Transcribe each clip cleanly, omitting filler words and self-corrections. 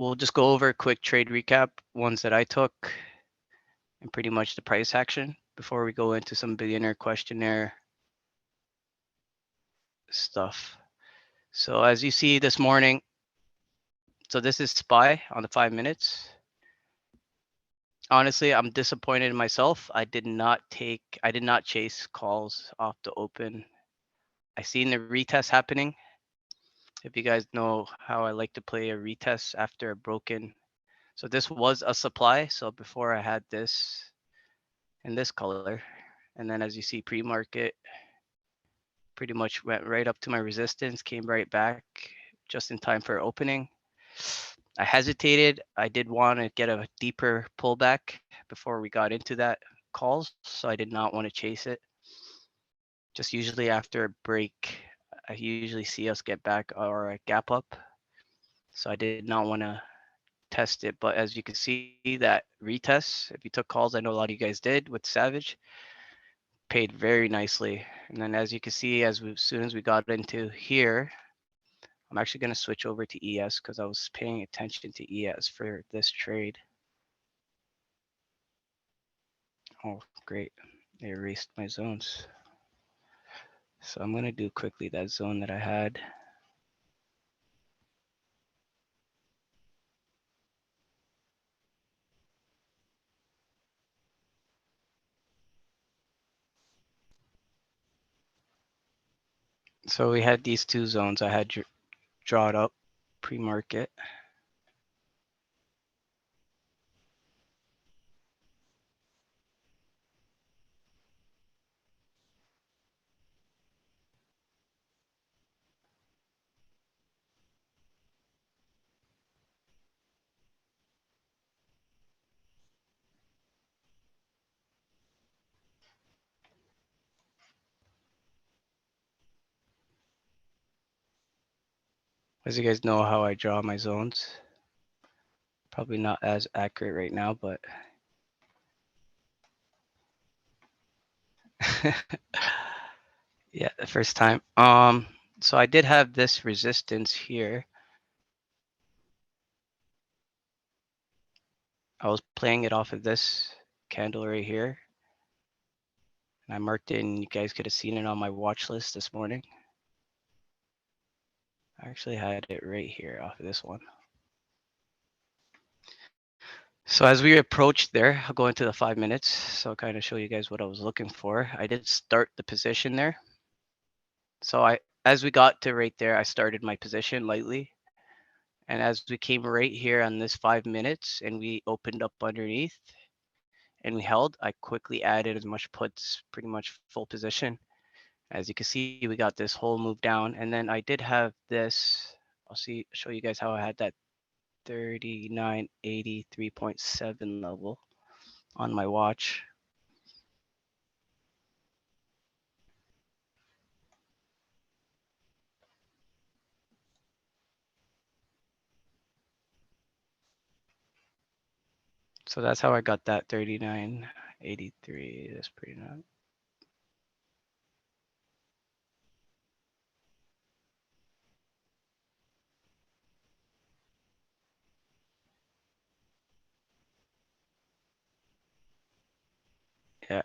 we'll just go over a quick trade recap, ones that I took, and pretty much the price action before we go into some billionaire questionnaire stuff. So as you see this morning, so this is SPY on the 5 minutes. Honestly, I'm disappointed in myself. I did not chase calls off the open. I seen the retest happening. If you guys know how I like to play a retest after a broken. So this was a supply. So before I had this in this color, and then as you see pre-market, pretty much went right up to my resistance, came right back just in time for opening. I hesitated. I did want to get a deeper pullback before we got into that calls, so I did not want to chase it. Just usually after a break, I usually see us get back or a gap up. So I did not want to test it. But as you can see that retest, if you took calls, I know a lot of you guys did with Savage, paid very nicely. And then as you can see, as soon as we got into here, I'm actually going to switch over to ES because I was paying attention to ES for this trade. Oh, great. They erased my zones. So I'm going to do quickly that zone that I had. So we had these two zones I had drawn up pre-market. As you guys know how I draw my zones. Probably not as accurate right now, but yeah, the first time. So I did have this resistance here. I was playing it off of this candle right here. And I marked it, and you guys could have seen it on my watch list this morning. I actually had it right here off of this one. So as we approached there, I'll go into the 5 minutes. So I'll kind of show you guys what I was looking for. I did start the position there. So as we got to right there, I started my position lightly. And as we came right here on this 5 minutes and we opened up underneath and we held, I quickly added as much puts, pretty much full position. As you can see, we got this whole move down. And then I did have this, show you guys how I had that 3983.7 level on my watch. So that's how I got that 3983. That's pretty nice. Yeah,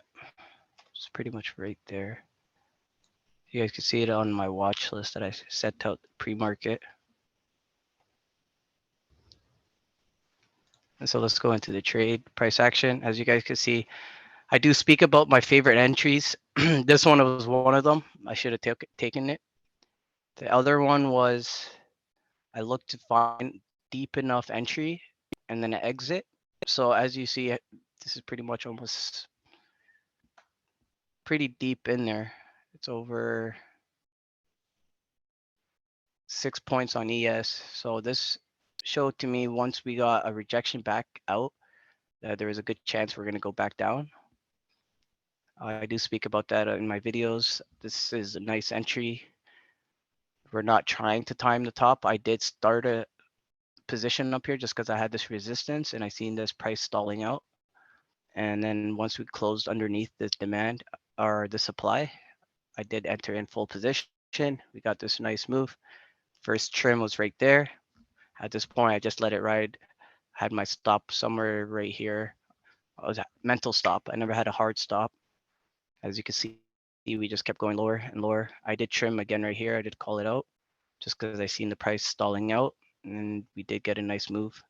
it's pretty much right there. You guys can see it on my watch list that I set out pre-market. And so let's go into the trade price action. As you guys can see, I do speak about my favorite entries. This one was one of them. I should have taken it. The other one was I looked to find deep enough entry and then an exit. So as you see, this is pretty much almost pretty deep in there. It's over 6 points on ES. So this showed to me once we got a rejection back out, that there is a good chance we're going to go back down. I do speak about that in my videos. This is a nice entry. We're not trying to time the top. I did start a position up here just because I had this resistance and I seen this price stalling out. And then once we closed underneath this demand or the supply, I did enter in full position. We got this nice move. First trim was right there. At this point, I just let it ride. Had my stop somewhere right here. I was at mental stop. I never had a hard stop. As you can see, we just kept going lower and lower. I did trim again right here. I did call it out just because I seen the price stalling out, and we did get a nice move.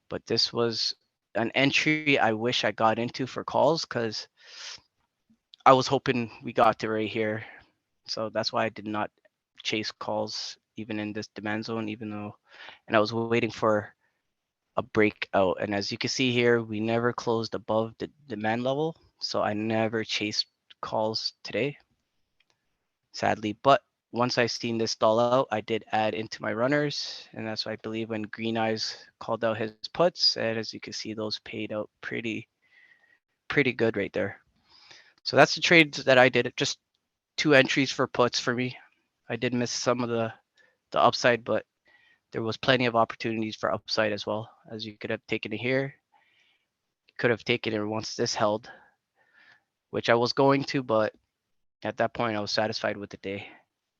But this was an entry I wish I got into for calls because I was hoping we got to right here. So that's why I did not chase calls even in this demand zone, even though, and I was waiting for a breakout. And as you can see here, we never closed above the demand level. So I never chased calls today, sadly. But once I seen this stall out, I did add into my runners. And that's why I believe when Green Eyes called out his puts, and as you can see, those paid out pretty good right there. So that's the trades that I did. Just two entries for puts for me. I did miss some of the upside, but there was plenty of opportunities for upside as well. As you could have taken it here, could have taken it once this held, which I was going to, but at that point I was satisfied with the day.